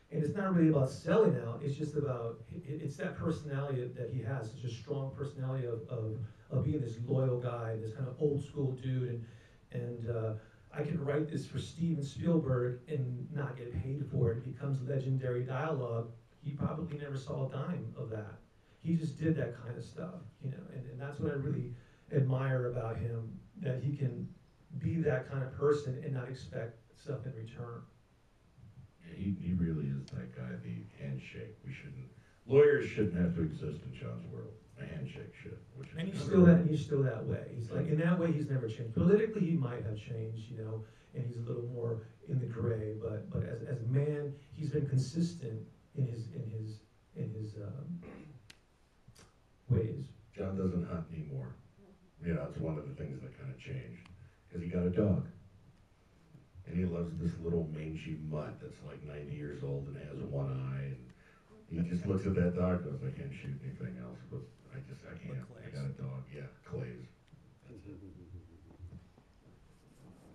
And it's not really about selling out. It's just about, it's that personality that he has, such a strong personality of being this loyal guy, this kind of old school dude. And I could write this for Steven Spielberg and not get paid for it. It becomes legendary dialogue. He probably never saw a dime of that. He just did that kind of stuff, you know, and that's what I really admire about him, that he can be that kind of person and not expect stuff in return. Yeah, he really is that guy, the handshake. Lawyers shouldn't have to exist in John's world. A handshake should. Which And is He's still that way. He's like, in that way, he's never changed. Politically, he might have changed, you know, and he's a little more in the gray, but as a man, he's been consistent in his ways. John doesn't hunt anymore. You know, it's one of the things that kind of changed. Because he got a dog. And he loves this little mangy mutt that's like 90 years old and has one eye. And he just looks at that dog and goes, I can't shoot anything else, but I can't. I got a dog. Yeah, Clays. That's it.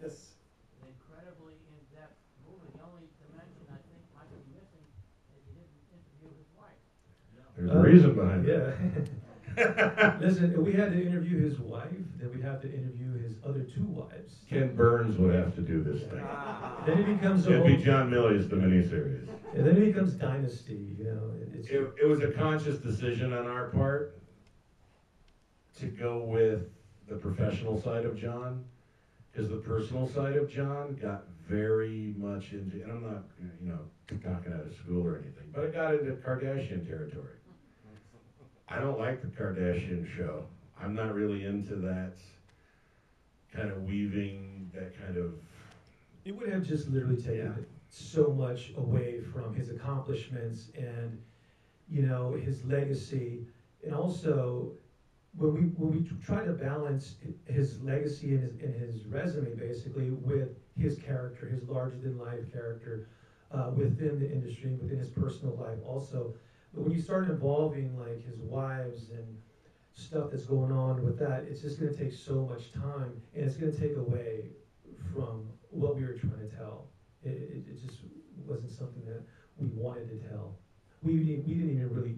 Yes. An incredibly in-depth movie. The only dimension I think might be missing is you didn't interview his wife. There's a reason behind it. Yeah. Listen, we had to interview his wife, then we have to interview his other two wives. Ken Burns would have to do this thing. Then it becomes It'd be John Milius, the miniseries. And then it becomes Dynasty, you know. It was a conscious decision on our part to go with the professional side of John, because the personal side of John got very much into, and I'm not, you know, talking out of school or anything, but it got into Kardashian territory. I don't like the Kardashian show. I'm not really into that kind of weaving, that kind of... It would have just literally taken so much away from his accomplishments and, you know, his legacy. And also, when we try to balance his legacy and his resume, basically, with his character, his larger-than-life character, within the industry, within his personal life also. But when you start involving like his wives and stuff that's going on with that, it's just going to take so much time, and it's going to take away from what we were trying to tell. It just wasn't something that we wanted to tell. We didn't even really.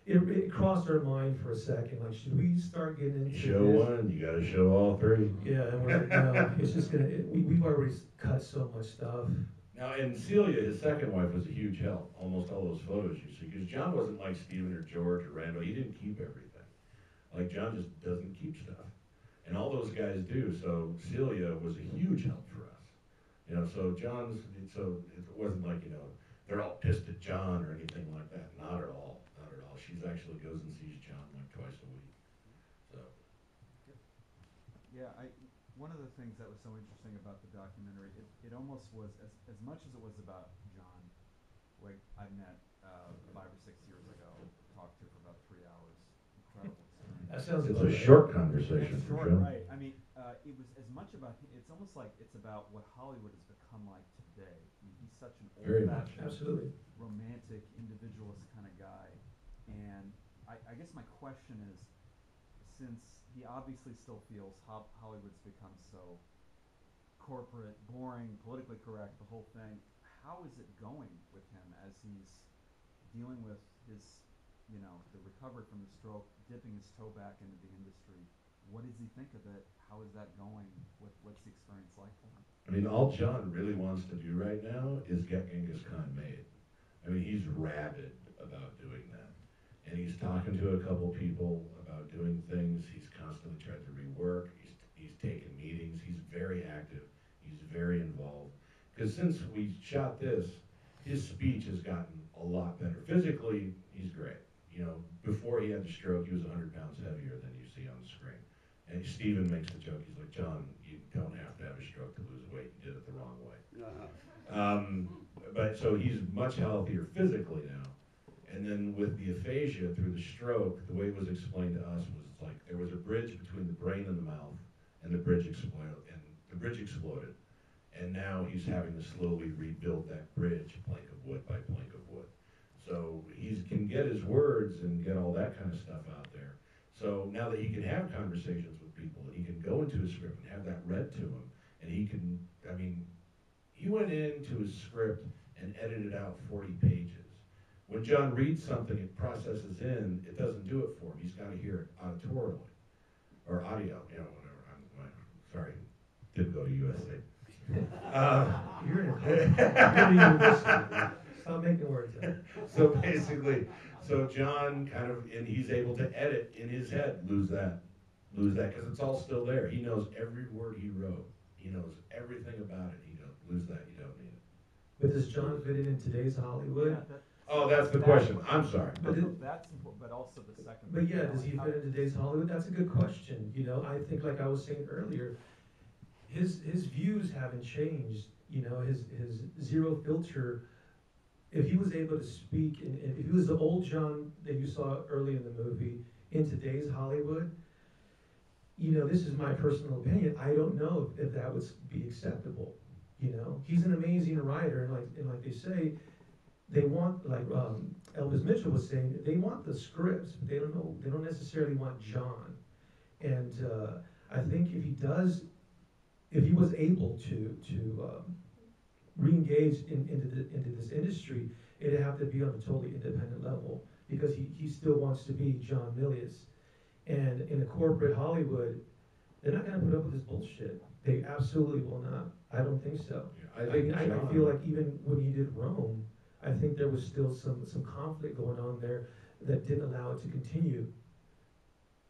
It crossed our mind for a second. Like, should we start getting into Show this? one, you got to show all three. Yeah, and we're like, no, it's just gonna. We've already cut so much stuff. Now, and Celia, his second wife, was a huge help. Almost all those photos you see, because John wasn't like Stephen or George or Randall. He didn't keep everything. Like, John just doesn't keep stuff, and all those guys do. So Celia was a huge help for us. You know, so it wasn't like, you know, they're all pissed at John or anything like that. Not at all. Not at all. She actually goes and sees John like twice a week. So. Yeah, one of the things that was so interesting about the documentary, it almost was, as much as it was about John, like I met 5 or 6 years ago, talked to for about 3 hours. Incredible experience. That sounds. It's a short conversation It's for short, John. right? I mean, it was as much about. It's almost like it's about what Hollywood has become like today. I mean, he's such an Very much. old-fashioned, Absolutely. romantic, individualist kind of guy, and I guess my question is, since he obviously still feels Hollywood's become so corporate, boring, politically correct, the whole thing, how is it going with him as he's dealing with his, you know, the recovery from the stroke, dipping his toe back into the industry? What does he think of it? How is that going? What's the experience like for him? I mean, all John really wants to do right now is get Genghis Khan made. I mean, he's rabid about doing that. And he's talking to a couple people about doing things. He's constantly trying to rework. He's taking meetings. He's very active. He's very involved. Because since we shot this, his speech has gotten a lot better. Physically, he's great. You know, before he had the stroke, he was 100 pounds heavier than you see on the screen. And Stephen makes the joke. He's like, John, you don't have to have a stroke to lose weight. You did it the wrong way. But so he's much healthier physically now. And then with the aphasia through the stroke, the way it was explained to us was like there was a bridge between the brain and the mouth, and the bridge exploded. And now he's having to slowly rebuild that bridge, plank of wood by plank of wood. So he can get his words and get all that kind of stuff out there. So now that he can have conversations with people, and he can go into his script and have that read to him, and he can, I mean, he went into his script and edited out 40 pages. When John reads something, it processes in, it doesn't do it for him. He's got to hear it auditorily, or audio, you know, whatever. Sorry, didn't go to USC. You're in a university. Stop making words up. So basically, so John kind of, and he's able to edit in his head, lose that, because it's all still there. He knows every word he wrote. He knows everything about it. He goes, lose that, you don't need it. But does John fit in today's Hollywood? Oh, that's the question. I'm sorry. But that's important, but also the second. But yeah, does he fit in today's Hollywood? That's a good question. You know, I think like I was saying earlier, his views haven't changed. You know, his zero filter. If he was able to speak, if he was the old John that you saw early in the movie in today's Hollywood, you know, this is my personal opinion. I don't know if that would be acceptable. You know, he's an amazing writer, and like they say, they want, like Elvis Mitchell was saying, they want the scripts, but they don't necessarily want John. And I think if he was able to re-engage into this industry, it'd have to be on a totally independent level, because he still wants to be John Milius. And in a corporate Hollywood, they're not going to put up with this bullshit. They absolutely will not. I don't think so. Yeah, I feel like even when he did Rome, I think there was still some conflict going on there that didn't allow it to continue.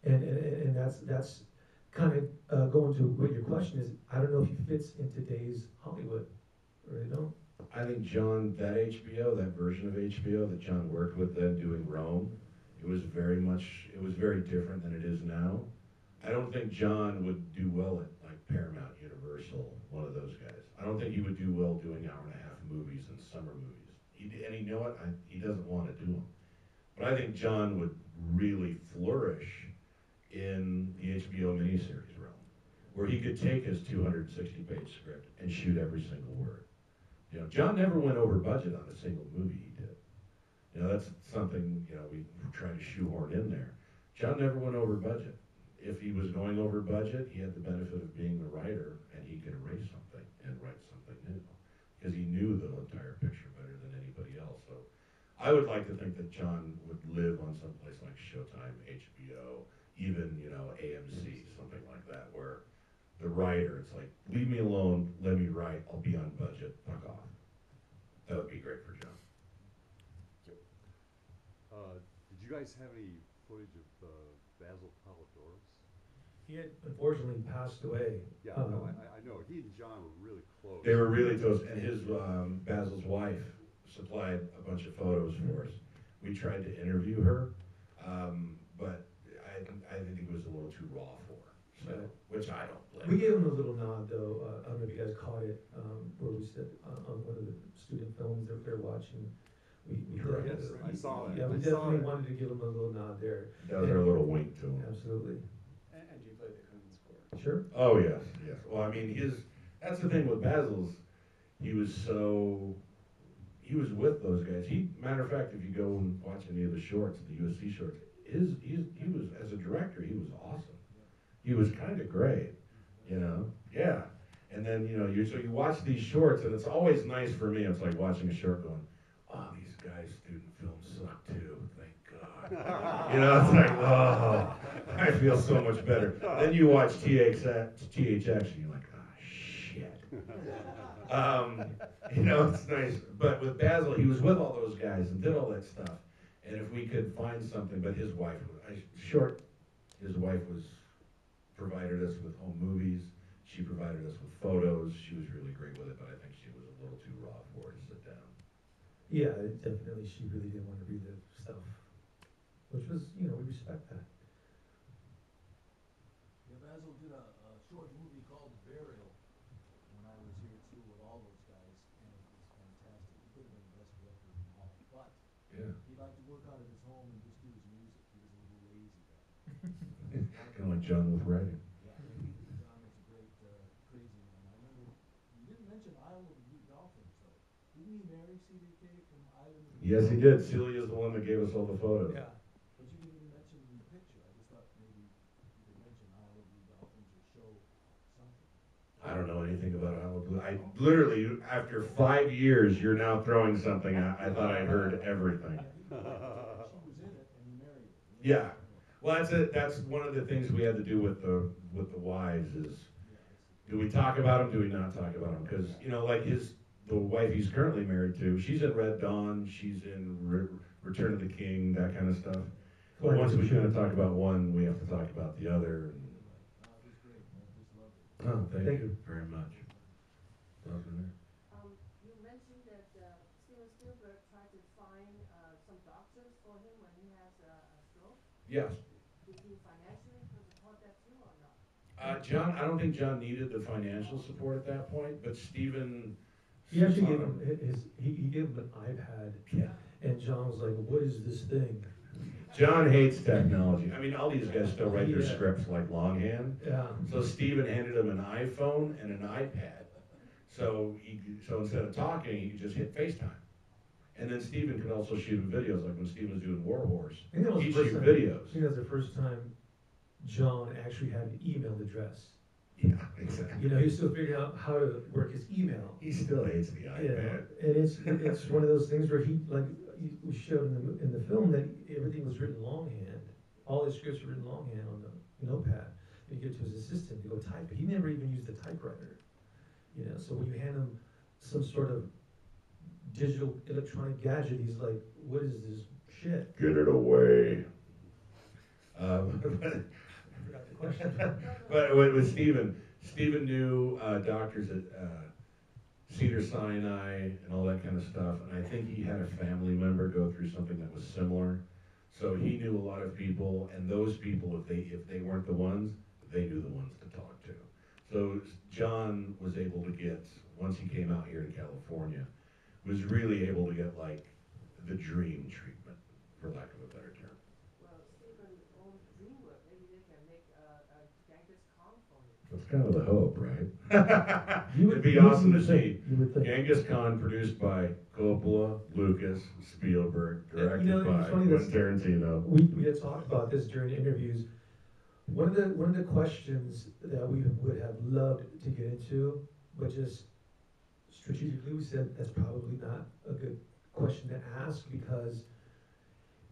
And that's kind of going to what your question is. I don't know if he fits in today's Hollywood. I really don't. I think John, that version of HBO that John worked with then doing Rome, it was very different than it is now. I don't think John would do well at like Paramount, Universal, one of those guys. I don't think he would do well doing hour-and-a-half movies and summer movies. And you know what? He doesn't want to do them. But I think John would really flourish in the HBO miniseries realm, where he could take his 260-page script and shoot every single word. You know, John never went over budget on a single movie he did. You know, that's something, you know, we try to shoehorn in there. John never went over budget. If he was going over budget, he had the benefit of being the writer, and he could erase something and write something new, because he knew the entire picture better than anybody else. So I would like to think that John would live on some place like Showtime, HBO, even, you know, AMC, something like that, where the writer, it's like, leave me alone, let me write, I'll be on budget, fuck off. That would be great for John. Did you guys have any footage of Basil Polidoris? He had unfortunately passed away. Yeah, no, I know. He and John were really close. They were really close, and his Basil's wife supplied a bunch of photos for us. We tried to interview her, but I think it was a little too raw for her, so, which I don't blame. We gave him a little nod, though. I don't know if you guys caught it, where we said on one of the student films that they're watching. We Yes, I saw that. Yeah, we definitely wanted to give him a little nod there. That was our little wink to him. Absolutely. And you played the Coon score. Sure. Oh, yes, yes. Well, I mean, that's the thing with Basil's, he was with those guys. Matter of fact, if you go and watch any of the shorts, the USC shorts, he was, as a director, he was awesome. He was kind of great, you know? Yeah. And then, you know, so you watch these shorts, and it's always nice for me. It's like watching a short going, oh, these guys' student films suck too, thank God. You know, it's like, oh, I feel so much better. Then you watch THX, and you're like, oh, shit. You know, it's nice. But with Basil, he was with all those guys and did all that stuff. And if we could find something, but his wife provided us with home movies. She provided us with photos. She was really great with it, but I think she was a little too raw for her to sit down. Yeah, definitely. She really didn't want to relive stuff, which was, you know, we respect that. Yeah, Basil did a short movie called Burial when I was here too with all those guys, and it was fantastic. He could have been the best director of them all, but Yeah. he he'd like to work out of his home and just do his music. He was a little lazy that way. Kind of like John with writing. Yeah, John was a great, crazy one. I remember, you didn't mention Isle of the Blue Dolphins, though. Didn't he marry CDK from Island of the Blue Yes, he Dolphins? did. Celia's the one that gave us all the photos. Yeah. But you didn't even mention in the picture. I just thought maybe you could mention Isle of Blue Dolphins or show something. I don't know anything about Isle of Blue. I literally, after 5 years, you're now throwing something out. I thought I heard everything. She was in it and he married her. Yeah. Well, that's it. That's one of the things we had to do with the wives is, do we talk about them? Do we not talk about them? Because like the wife he's currently married to, she's in Red Dawn. She's in Return of the King, that kind of stuff. But once we kind of talk about one, we have to talk about the other. It was great, man. Just loved it. Oh, thank you you. very much. You mentioned that Steven Spielberg tried to find some doctors for him when he has a stroke. Yes. Did he financially support that too or not? John, I don't think John needed the financial support at that point, but Stephen. He actually gave him he gave him an iPad, Yeah. and John was like, "What is this thing?" John hates technology. I mean, all these guys still write their Yeah. scripts like longhand. Yeah. So Stephen handed him an iPhone and an iPad. So instead of talking, he could just hit FaceTime. And then Stephen could also shoot him videos, like when Stephen was doing War Horse. I think that was He'd the first shoot time. videos. I think that was the first time John actually had an email address. Yeah, exactly. He was still figuring out how to work his email. He still hates the iPad. And it's one of those things where we showed in the film that everything was written longhand. All his scripts were written longhand on the notepad. And you give it to his assistant to go type it. He never even used a typewriter. So when you hand him some sort of digital electronic gadget, he's like, "What is this shit?" Get it away. Forgot the question. But with Stephen knew doctors at Cedars-Sinai and all that kind of stuff, and I think he had a family member go through something that was similar. So he knew a lot of people, and those people, if they weren't the ones, they knew the ones to talk to. So John was able to get, once he came out here to California, was really able to get like the dream treatment, for lack of a better term. Well, Steven owns DreamWorks. Maybe they can make a Genghis Khan for him. That's kind of the hope, right? It'd be awesome to see Genghis Khan produced by Coppola, Lucas, Spielberg, directed by it's funny Quentin Tarantino. We had talked about this during interviews. One of the questions that we would have loved to get into, but just strategically we said that's probably not a good question to ask because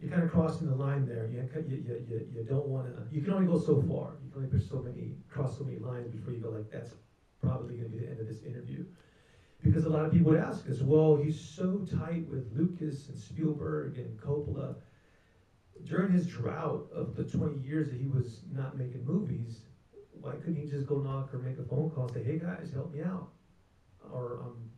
you're kind of crossing the line there. You don't want to. You can only go so far. You can only cross so many lines before you go like that's probably going to be the end of this interview. Because a lot of people would ask us, well, he's so tight with Lucas and Spielberg and Coppola. During his drought of the 20 years that he was not making movies, why couldn't he just go knock or make a phone call and say, "Hey guys, help me out," or I'm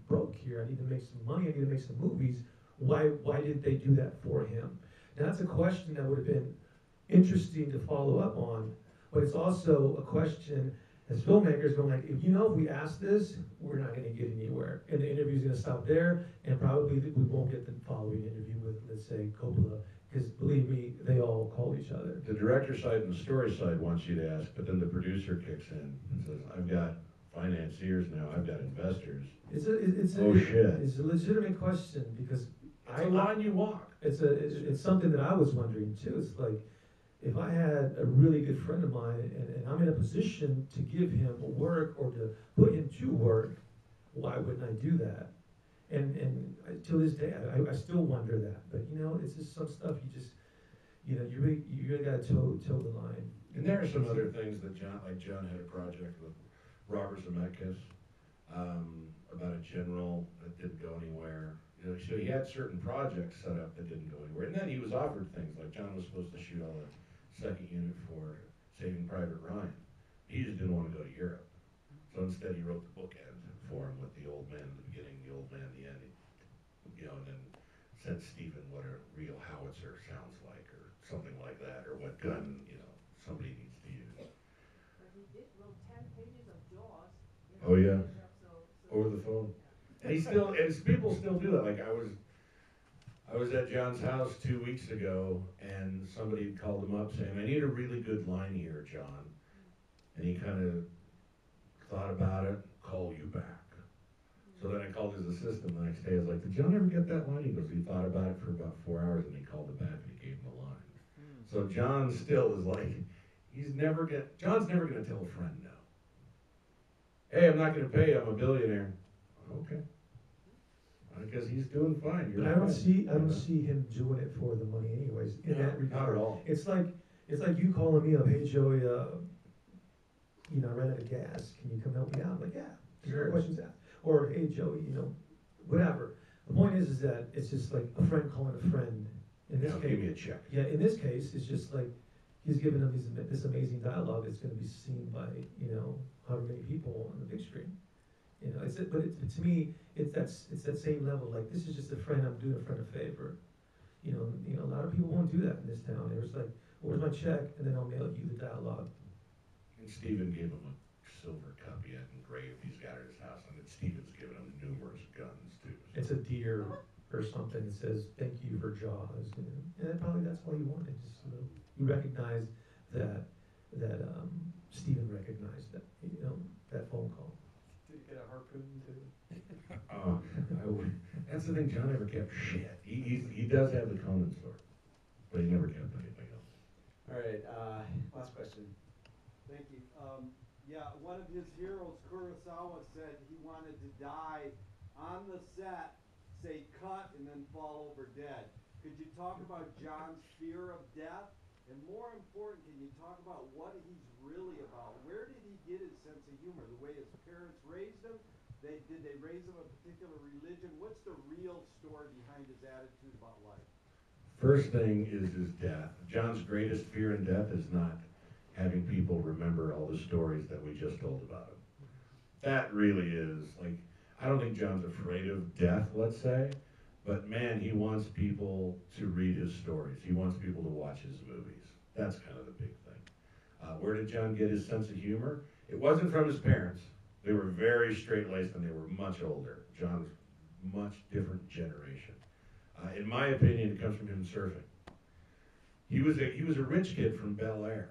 broke here. I need to make some money. I need to make some movies. Why didn't they do that for him? Now that's a question that would have been interesting to follow up on, but it's also a question as filmmakers going like, if we ask this, we're not going to get anywhere, and the interview's going to stop there, and probably we won't get the following interview with, let's say, Coppola, because believe me, they all call each other. The director side and the story side wants you to ask, but then the producer kicks in and says, "I've got financiers now. I've got investors." It's a legitimate question because It's a line you walk. It's something that I was wondering too. It's like, if I had a really good friend of mine and I'm in a position to give him work or to put him to work, why wouldn't I do that? And till this day, I still wonder that. But it's just some stuff you really got to toe the line. And there are some other things that John had a project with Robert Zemeckis about a general that didn't go anywhere. So he had certain projects set up that didn't go anywhere. And then he was offered things, like John was supposed to shoot all the second unit for Saving Private Ryan. He just didn't want to go to Europe. So instead he wrote the bookend for him with the old man at the beginning, the old man at the end. And then sent Stephen what a real howitzer sounds like, or something like that, or what gun, somebody needs to use. But he did wrote 10 pages of Jaws. Oh, yeah. So Over the phone. And people still do that. Like I was at John's house 2 weeks ago, and somebody called him up saying, I need a really good line here, John. And he kind of thought about it, call you back. So then I called his assistant the next day. I was like, did John ever get that line? He goes, he thought about it for about 4 hours, and he called it back, and he gave him the line. So John still is like, John's never going to tell a friend no. Hey, I'm not going to pay you, I'm a billionaire. Okay. Because he's doing fine. But I don't see him doing it for the money anyways, in that regard. Not at all. It's like you calling me up, hey Joey, I ran out of gas, can you come help me out? I'm like, yeah, there's no questions asked. Or, hey Joey, whatever. The point is that it's just like a friend calling a friend. In this case, give me a check. Yeah, in this case, it's just like he's giving them this amazing dialogue that's going to be seen by, however many people on the big screen. To me, it's that same level. Like, this is just a friend. I'm doing a friend a favor. A lot of people won't do that in this town. They're just like, where's my check? And then I'll mail you the dialogue. And Stephen gave him a silver cup he had engraved. He's got at his house, and then Stephen's given him numerous guns too. It's a deer or something that says "Thank you for Jaws," and that's all you wanted. Just you recognize that Stephen recognized that that phone call. Did you get a harpoon too? That's the thing. John never kept shit. He does have the Conan sword, but he never kept anything else. All right. Last question. Thank you. One of his heroes, Kurosawa, said he wanted to die on the set, say cut, and then fall over dead. Could you talk about John's fear of death? And more important, can you talk about what he's really about? Where did he get his sense of humor? The way his parents raised him? Did they raise him a particular religion? What's the real story behind his attitude about life? First thing is his death. John's greatest fear in death is not having people remember all the stories that we just told about him. That really is, I don't think John's afraid of death, let's say, but man, he wants people to read his stories. He wants people to watch his movies. That's kind of the big thing. Where did John get his sense of humor? It wasn't from his parents. They were very straight-laced and they were much older. John's much different generation. In my opinion, it comes from him surfing. He was a rich kid from Bel Air.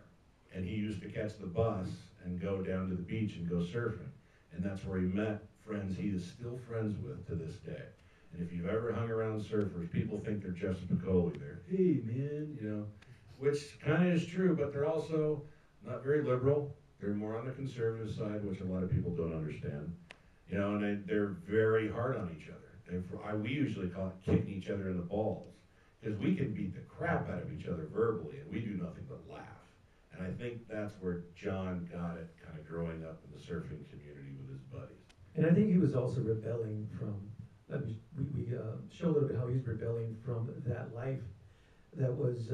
And he used to catch the bus and go down to the beach and go surfing. And that's where he met friends he is still friends with to this day. And if you've ever hung around surfers, people think they're Jeff Spicoli. They're, hey man, which kind of is true, but they're also not very liberal. They're more on the conservative side, which a lot of people don't understand. And they're very hard on each other. We usually call it kicking each other in the balls, because we can beat the crap out of each other verbally, and we do nothing but laugh. And I think that's where John got it, kind of growing up in the surfing community with his buddies. And I think he was also rebelling from, we show a little bit how he's rebelling from that life that was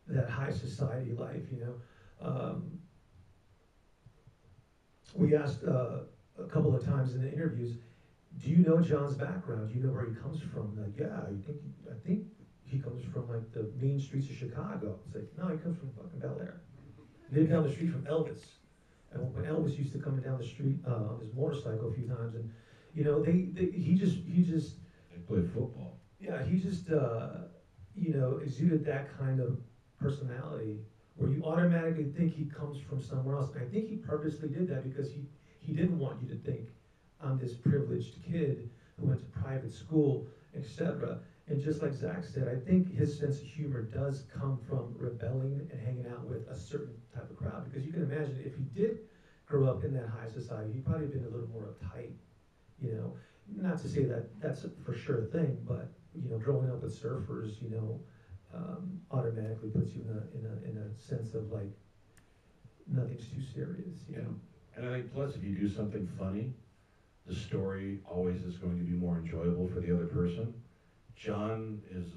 that high society life, We asked a couple of times in the interviews, do you know John's background? Do you know where he comes from? Like, yeah, I think he comes from like the mean streets of Chicago. It's like, no, he comes from fucking Bel Air. Lived down the street from Elvis. And when Elvis used to come down the street on his motorcycle a few times, and he just They played football. Yeah, he just exuded that kind of personality where you automatically think he comes from somewhere else. And I think he purposely did that because he didn't want you to think I'm this privileged kid who went to private school, etc. And just like Zach said, I think his sense of humor does come from rebelling and hanging out with a certain type of crowd. Because you can imagine if he did grow up in that high society, he'd probably been a little more uptight, Not to say that that's a for sure thing, but growing up with surfers, automatically puts you in a sense of like nothing's too serious, And I think plus if you do something funny, the story always is going to be more enjoyable for the other person. John is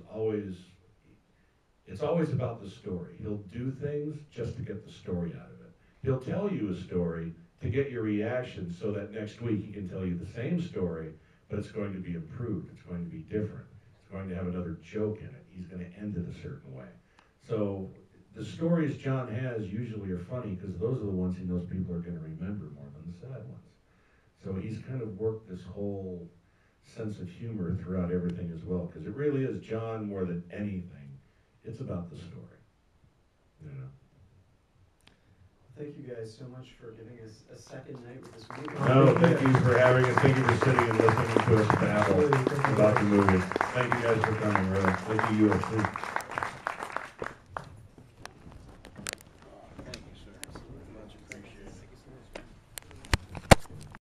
it's always about the story. He'll do things just to get the story out of it. He'll tell you a story to get your reaction so that next week he can tell you the same story, but it's going to be improved. It's going to be different. It's going to have another joke in it. He's going to end it a certain way. So the stories John has usually are funny because those are the ones he knows people are going to remember more than the sad ones. So he's kind of worked this whole sense of humor throughout everything as well, because it really is John more than anything. It's about the story, you know. Thank you guys so much for giving us a second night with this movie. No, thank you for having us. Thank you for sitting and listening to us babble about the movie. Thank you guys for coming, really. Thank you, USC.